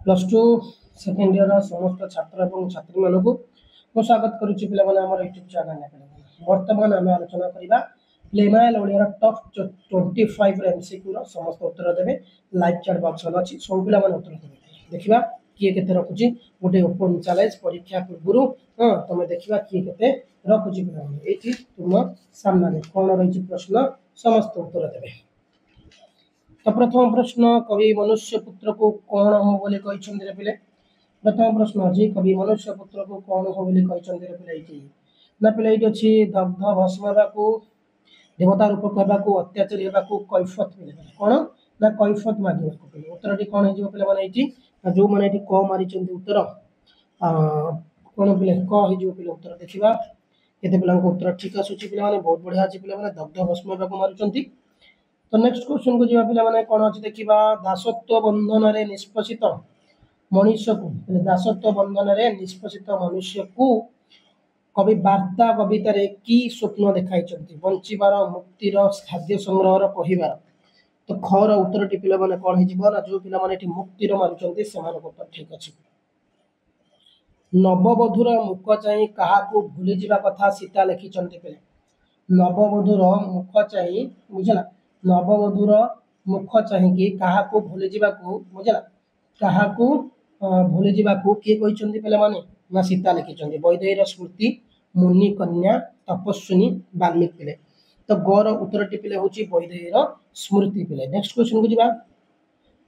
Plus two second year समस्त छात्र और छात्री मानक मैं स्वागत करुच्ची पे यूट्यूब चैनल बर्तमान आम आलोचना करवा प्लेमाइल ओडिया टॉप 25 एमसीक्यू समस्त उत्तर देवे लाइव चैट बॉक्स अच्छी सब पिला उत्तर देवे देखा किए के रखुची गोटे ओपन चैलेंज परीक्षा पूर्व हाँ तुम देखा किए के रखुची पे तुम सामने कौन रही प्रश्न समस्त उत्तर देवे। तो प्रथम प्रश्न कवि मनुष्य पुत्र को कौन हो बोले पे प्रथम प्रश्न अच्छी कवि मनुष्य पुत्र को कौन हो बोले पे ना पे ये अच्छी दग्ध भस्म को देवता रूप कहवा अत्याचारी होगा कैफत मिले कौन ना कैफत मागे उत्तर टी कौन हो पे जो मैंने क मारी उत्तर कौन पे क पे उत्तर देखा केते पिला उत्तर ठीक आसूची पे बहुत बढ़िया अच्छी पे दग्ध भस्म को मारुंट। तो नेक्स्ट क्वेश्चन को जीवा पिला माने कोन अछि देखिबा दासत्व बंधन रे निष्पसित मनुष्य को दासत्व बंधन रे निष्पसित मनुष्य को कवि वार्ता कविता रे की स्वप्न देखाई चंती बंचिबार मुक्तिर खाद्य संग्रह रो कहिबार तो ख रो उत्तर टी पिला माने कोन हिजिबो ना जो पिला माने टी मुक्तिर मारुचंती सेमान को तो ठीक अछि। नववधूर मुख चाहि कहा को भूली जिबा कथा सीता लिखि चंती पे नववधूर मुख चाहि बुझला नववधूर मुख चाहिए क्या भूली जावाकू बुझला क्या भूली जावाकू किए कहते पे ना सीता लिखिं वैदेही स्मृति मुनि कन्या तपस्विनी वाल्मीकि पिले तो गौर उत्तर टी पिले हूँ वैदेही स्मृति पिले। नेक्स्ट क्वेश्चन को जीवा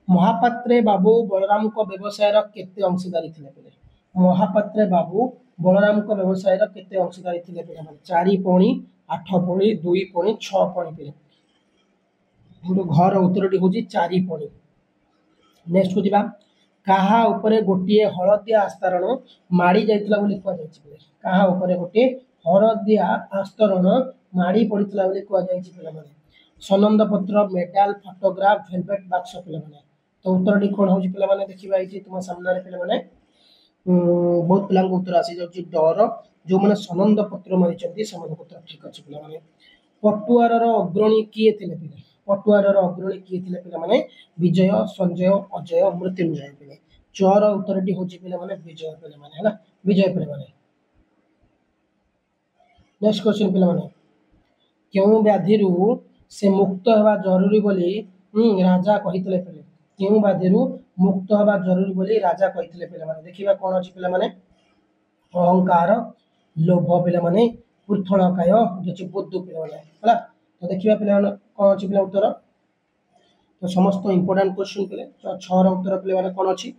महापात्रे बाबू बलराम को व्यवसाय केते अंशीदारी थे पिले महापात्रे बाबू बलराम को व्यवसाय केते अंशीदारी थे पे 4 पणी 8 पणी 2 पणी 6 पणी पिले घर उत्तर टी हूँ 4 पणी। नेक्स्ट को जीवा कहा उपरे गोटे हलदिया आस्तरण माड़ी जाइतला बोली कह जाय कहा उपरे गोटे हलदिया आस्तरण माड़ी पड़ीतला बोली कह जाय पिला माने सनंद पत्र मेडल फोटोग्राफ वेलवेट बॉक्स पिला माने तो उत्तर टी कोन होची पिला माने देखिबा एठी तुम सामने रे पिला माने बहुत पिला उत्तर आसी जाउची डर जो माने सनंद पत्र मारी चंती सनंद पत्र ठीक अछि पिला माने पटुआर रो अग्रणी किए थिले पिला पटुआर अग्रणी किए थिले पिला माने विजय संजय अजय मृत्युंजय पिले चर उत्तर टी होची पिला माने विजय पिला माने हैला विजय पिला माने। नेक्स्ट क्वेश्चन पिला माने केउ व्याधिरु से मुक्त होगा जरूरी बोली राजा कहितले पिले केउ व्याधिरु मुक्त होगा जरूरी बोली राजा कहितले पिला माने देखिबा कोन अछि पिला माने अहंकार लोभ पिला माने पृथुलकाय जे बुद्धु पिला माने हैला तो देखिबा पिला कोन अछि पिला उत्तर तो समस्त इंपोर्टेंट क्वेश्चन पिले 6 रो उत्तर पिले माने कोन अछि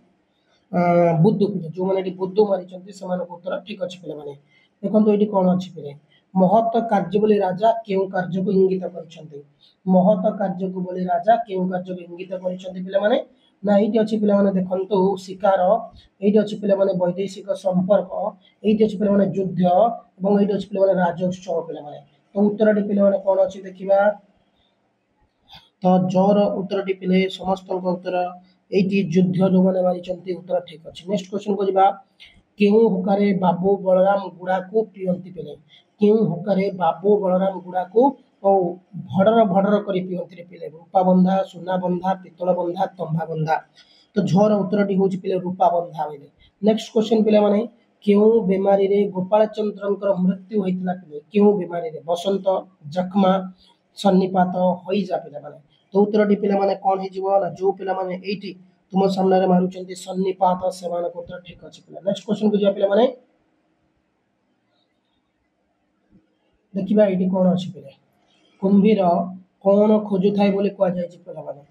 बुद्धु पिले जो माने बुद्धु मारी चंती समान उत्तर ठीक अछि पिले माने देखंतु एठी कोन अछि पिले महत कार्य बोली राजा केउ कार्य को इंगित करछंती महत कार्य को बोली राजा केउ कार्य को इंगित करछंती पिले माने ना एठी अछि पिले माने देखंतु शिकार एठी अछि पिले माने वैदेशिक संपर्क एठी अछि पिले माने युद्ध एवं एठी अछि पिले माने राजोत्सव पिले माने तो उत्तर टी पिले माने कोन अछि देखिबा तो जोर उत्तर टी पिले समस्त उत्तर एटी युद्ध जो माने मारी चंती उत्तर ठीक अछि। नेक्स्ट क्वेश्चन को जीवा केउ हुकारे बाबू बलराम गुड़ा को पियंती पिले केउ हुकारे बाबू बलराम गुड़ा को ओ भडर करी पियंती पिले रूपा बंधा सोना बंधा पितल बंधा तंबा बंधा तो झोर उत्तर टी होची पिले रूपा बंधा बोले। नेक्स्ट क्वेश्चन पिले माने केउ बीमारी रे गोपाल चंद्रंकर मृत्यु होइतला पिले केउ बीमारी रे बसंत जखमा सन्निपात होई जा पिले माने तो उत्तर टी पिले माने कोन हे जीवो ना जो पिले माने एटी तुम सामने रे मारुचंती सन्निपात सेमान को उत्तर ठीक अछि पिले। नेक्स्ट क्वेश्चन को जो पिले माने देखिबा एटी कोन अछि पिले कुंभीर कोन खोजु थाई बोली कह जाय छि पिले माने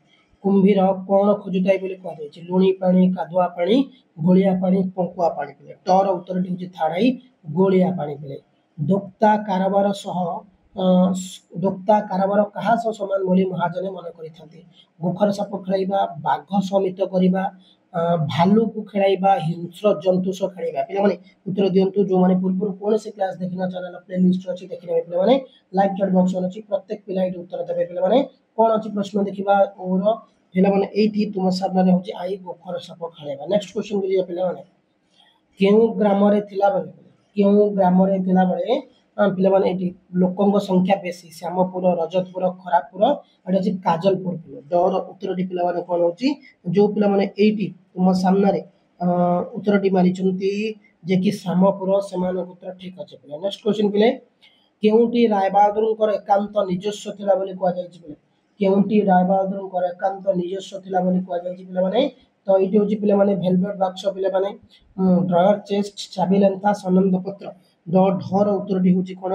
कुंभीर कोन खोजु थाई बोली कह जाय छि लुणी पानी कादुआ पानी गोलिया पानी पंकुआ पानी पिले टोर उत्तर टी होछि थाड़ाई गोलिया पानी पिले दोक्ता कारबार सह दोक्ता कारबार कहा सह समान बोली महाजने मन करिथांती गोखर साप खेलाइबा बाघ समित करिबा भालू को खेलाइबा हिंस्र जंतु सह खेलाइबा पिले माने उत्तर दियंतु जो माने पूर्व कोन से क्लास देखिना चैनल प्लेलिस्ट अछि देखिने पिले माने लाइव चैट बॉक्स अछि प्रत्येक पिला एटी उत्तर देबे पिले माने कोन अछि प्रश्न देखिबा और पिले माने एटी तुम सामने होछि आई गोखर साप खेलाइबा। नेक्स्ट क्वेश्चन को पिले माने केउ ग्राम रे थिला बेले केउ ग्राम रे थिला बेले ପିଲାମାନେ ଏଠି ଲୋକଙ୍କ ସଂଖ୍ୟା ବେଶୀ ଶ୍ୟାମପୁର ରଜତପୁର ଖରାପୁର ଏଠି ଅଛି କାଜଲପୁର ପିଲା ଡର ଉତ୍ତରଟି ପିଲାମାନେ କ'ଣ ହେଉଛି ଯେଉଁ ପିଲାମାନେ ଏଇଠି ତୁମ ସାମ୍ନାରେ ଉତ୍ତରଟି ମାରିଛନ୍ତି ଯେ କି ଶ୍ୟାମପୁର ସେମାନଙ୍କ ଉତ୍ତର ଠିକ ଅଛି ପିଲା ନେକ୍ସଟ କ୍ୱେଶ୍ଚନ ପିଲେ କେଉଁଠି ରାୟବାହାଦୁରଙ୍କର ଏକାନ୍ତ ନିଜସ୍ୱ ଥିଲା ବୋଲି କୁହାଯାଇଛି ପିଲା କେଉଁଠି ରାୟବାହାଦୁରଙ୍କର ଏକାନ୍ତ ନିଜସ୍ୱ ଥିଲା ବୋଲି କୁହାଯାଇଛି ପିଲାମାନେ ତ ଏଇଠି ହେଉଛି ପିଲାମାନେ ଭେଲଭେଟ୍ ବାକ୍ସ ପିଲାମାନେ ଡ୍ରୟର ଚେଷ୍ଟ ଚାବି ଲେନ୍ଥା ସନନ୍ଦ ପତ୍ର ଢର ଉତ୍ତରଟି ହେଉଛି କ'ଣ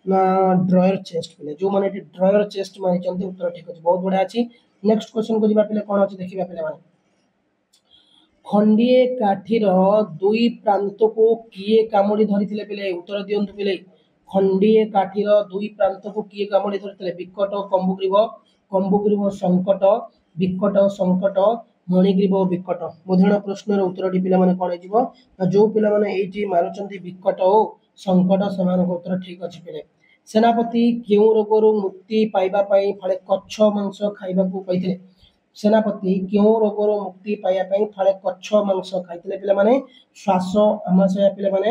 ନା ଡ୍ରୟର ଚେଷ୍ଟ ପିଲେ ଯେଉଁମାନେ ଏଠି ଡ୍ରୟର ଚେଷ୍ଟ ମାରିଛନ୍ତି ଉତ୍ତର ଠିକ ଅଛି ବହୁତ ବଢ଼ିଆ ଅଛି ନେକ୍ସଟ କ୍ୱେଶ୍ଚନକୁ ଯିବା ପିଲେ କ'ଣ ଅଛି ଦେଖିବା ପିଲାମାନେ ଖଣ୍ଡିଏ କାଠିର ଦୁଇ ପ୍ରାନ୍ତକୁ କିଏ କାମୁଡ଼ି ଧରିଥିଲେ ପିଲେ ଉତ୍ତର ଦିଅନ୍ତୁ ପିଲେ ଖଣ୍ଡିଏ କାଠିର ଦୁଇ ପ୍ରାନ୍ତକୁ କିଏ କାମୁଡ଼ି ଧରିଥିଲେ ବିକଟ କମ୍ବୁଗ୍ରୀବ ସଙ୍କଟ ବିକଟ ସଙ୍କଟ ମଣିଗ୍ରୀବ ବିକଟ ମୁଦ୍ରଣ ପ୍ରଶ୍ନର ଉତ୍ତରଟି ପିଲାମାନେ କ'ଣ ହେଇଯିବ ନା ଯେଉଁ ପିଲାମାନେ ଏଇଠି ମାରୁଛନ୍ତି ବିକଟ ଓ ସଙ୍କଟ ସେମାନଙ୍କ ଉତ୍ତର ଠିକ ଅଛି ପିଲେ ସେନାପତି କେଉଁ ରୋଗରୁ ମୁକ୍ତି ପାଇବା ପାଇଁ ଫାଳେ କଚ୍ଛ ମାଂସ ଖାଇବାକୁ କହିଥିଲେ ସେନାପତି କେଉଁ ରୋଗରୁ ମୁକ୍ତି ପାଇବା ପାଇଁ ଫାଳେ କଚ୍ଛ ମାଂସ ଖାଇଥିଲେ ପିଲାମାନେ ଶ୍ୱାସ ଆମାଶୟ ପିଲାମାନେ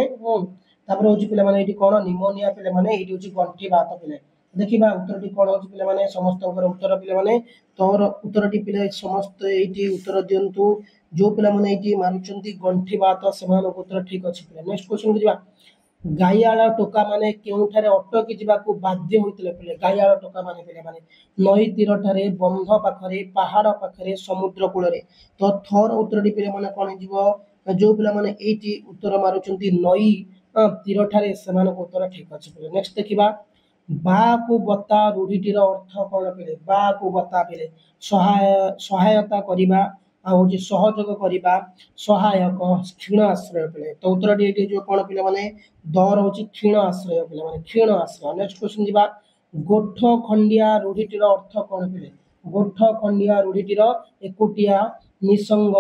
ତାପରେ ହେଉଛି ପିଲାମାନେ ଏଇଠି କ'ଣ ନିମୋନିଆ ପିଲାମାନେ ଏଇଠି ହେଉଛି ଗଣ୍ଠି ବାତ ପିଲେ ଦେଖିବା ଉତ୍ତରଟି କ'ଣ ହେଉଛି ପିଲାମାନେ ସମସ୍ତଙ୍କର ଉତ୍ତର ପିଲାମାନେ ତୋର ଉତ୍ତରଟି ପିଲା ସମସ୍ତେ ଏଇଠି ଉତ୍ତର ଦିଅନ୍ତୁ ଯେଉଁ ପିଲାମାନେ ଏଇଠି ମାରୁଛନ୍ତି ଗଣ୍ଠି ବାତ ସେମାନଙ୍କ ଉତ୍ତର ଠିକ ଅଛି ପିଲା ନେକ୍ସଟ କ୍ୱେଶ୍ଚନକୁ ଯିବା ଗାଇଆଳ ଟୋକା ମାନେ କେଉଁଠାରେ ଅଟକି ଯିବାକୁ ବାଧ୍ୟ ହୋଇଥିଲେ ପିଲେ ଗାଇଆଳ ଟୋକା ମାନେ ପିଲାମାନେ ନଈ ତୀରଠାରେ ବନ୍ଧ ପାଖରେ ପାହାଡ଼ ପାଖରେ ସମୁଦ୍ର କୂଳରେ ତ ଥର ଉତ୍ତରଟି ପିଲାମାନେ କ'ଣ ହେଇଯିବ ଯେଉଁ ପିଲାମାନେ ଏଇଠି ଉତ୍ତର ମାରୁଛନ୍ତି ନଈ ତୀରଠାରେ ସେମାନଙ୍କ ଉତ୍ତର ଠିକ ଅଛି ପିଲେ ନେକ୍ସଟ ଦେଖିବା ବାକୁ ବତା ରୂଢ଼ିଟିର ଅର୍ଥ କ'ଣ ପିଲେ ବାକୁ ବତା ପିଲେ ସହାୟତା କରିବା ଆଉ ହେଉଛି ସହଯୋଗ କରିବା ସହାୟକ କ୍ଷୀଣ ଆଶ୍ରୟ ପିଲେ ତ ଉତ୍ତରଟି ଏଇଠି ହେଇଯିବ କ'ଣ ପିଲାମାନେ ଦର ହେଉଛି କ୍ଷୀଣ ଆଶ୍ରୟ ପିଲାମାନେ କ୍ଷୀଣ ଆଶ୍ରୟ ନେକ୍ସଟ କ୍ୱେଶ୍ଚନ ଯିବା ଗୋଠ ଖଣ୍ଡିଆ ରୂଢ଼ିଟିର ଅର୍ଥ କ'ଣ ପିଲେ ଗୋଠ ଖଣ୍ଡିଆ ରୂଢ଼ିଟିର ଏକୁଟିଆ ନିସଙ୍ଗ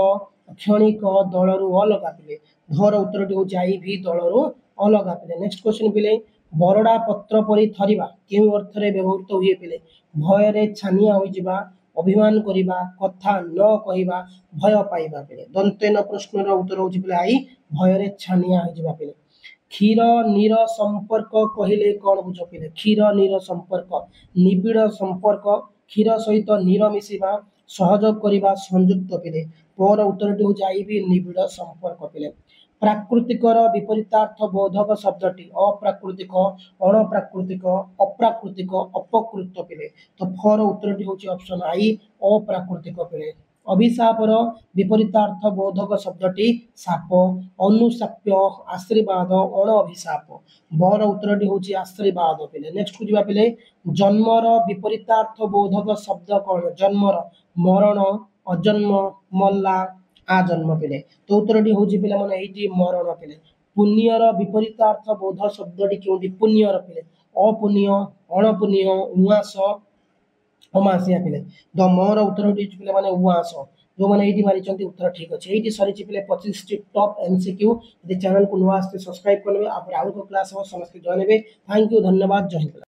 କ୍ଷଣିକ ଦଳରୁ ଅଲଗା ପିଲେ ଧର ଉତ୍ତରଟି ହେଉଛି ଆଇଭି ଦଳରୁ ଅଲଗା ପିଲେ ନେକ୍ସଟ କ୍ୱେଶ୍ଚନ ପିଲେ ବରଡ଼ା ପତ୍ର ପରି ଥରିବା କେଉଁ ଅର୍ଥରେ ବ୍ୟବହୃତ ହୁଏ ପିଲେ ଭୟରେ ଛାନିଆ ହୋଇଯିବା ଅଭିମାନ କରିବା କଥା ନ କହିବା ଭୟ ପାଇବା ପିଲେ ଦନ୍ତେନ ପ୍ରଶ୍ନର ଉତ୍ତର ହେଉଛି ପିଲେ ଆଇ ଭୟରେ ଛାନିଆ ହୋଇଯିବା ପିଲେ କ୍ଷୀର ନୀର ସମ୍ପର୍କ କହିଲେ କ'ଣ ବୁଝ ପିଲେ କ୍ଷୀର ନୀର ସମ୍ପର୍କ ନିବିଡ଼ ସମ୍ପର୍କ କ୍ଷୀର ସହିତ ନୀର ମିଶିବା ସହଯୋଗ କରିବା ସଂଯୁକ୍ତ ପିଲେ ପର ଉତ୍ତରଟି ହେଉଛି ଆଇବି ନିବିଡ଼ ସମ୍ପର୍କ ପିଲେ ପ୍ରାକୃତିକର ବିପରୀତାର୍ଥ ବୋଧକ ଶବ୍ଦଟି ଅପ୍ରାକୃତିକ ଅଣପ୍ରାକୃତିକ ଅପ୍ରାକୃତିକ ଅପକୃତ ପିଲେ ତ ଫର ଉତ୍ତରଟି ହେଉଛି ଅପସନ୍ ଆଇ ଅପ୍ରାକୃତିକ ପିଲେ ଅଭିଶାପର ବିପରୀତାର୍ଥ ବୋଧକ ଶବ୍ଦଟି ସାପ ଅନୁଶାପ୍ୟ ଆଶୀର୍ବାଦ ଅଣ ଅଭିଶାପ ବର ଉତ୍ତରଟି ହେଉଛି ଆଶୀର୍ବାଦ ପିଲେ ନେକ୍ସଟକୁ ଯିବା ପିଲେ ଜନ୍ମର ବିପରୀତାର୍ଥ ବୋଧକ ଶବ୍ଦ କ'ଣ ଜନ୍ମର ମରଣ ଅଜନ୍ମ ମଲା ଆଜନ୍ମ ପିଲେ ତ ଉତ୍ତରଟି ହେଉଛି ପିଲାମାନେ ଏଇଠି ମରଣ ପିଲେ ପୁଣ୍ୟର ବିପରୀତାର୍ଥ ବୋଧ ଶବ୍ଦଟି କେଉଁଠି ପୁଣ୍ୟର ପିଲେ ଅପୁଣ୍ୟ ଅଣପୁଣ୍ୟ ଉଆଁସ ଅମାସିଆ ପିଲେ ଦ ମର ଉତ୍ତରଟି ପିଲାମାନେ ଉଆଁସ ଯେଉଁମାନେ ଏଇଠି ମାରିଛନ୍ତି ଉତ୍ତର ଠିକ ଅଛି ଏଇଠି ସରିଛି ପିଲେ 25ଟି ଟପ୍ MCQ ଯଦି ଚ୍ୟାନେଲକୁ ନୂଆ ଆସିଲେ ସବସ୍କ୍ରାଇବ କରିବେ ଆଉ ଆଉ ଏକ କ୍ଲାସ୍ ହେବ ସମସ୍ତେ ଜଏନ୍ ହେବେ ଥ୍ୟାଙ୍କ ୟୁ ଧନ୍ୟବାଦ ଜୟ ହିନ୍ଦ।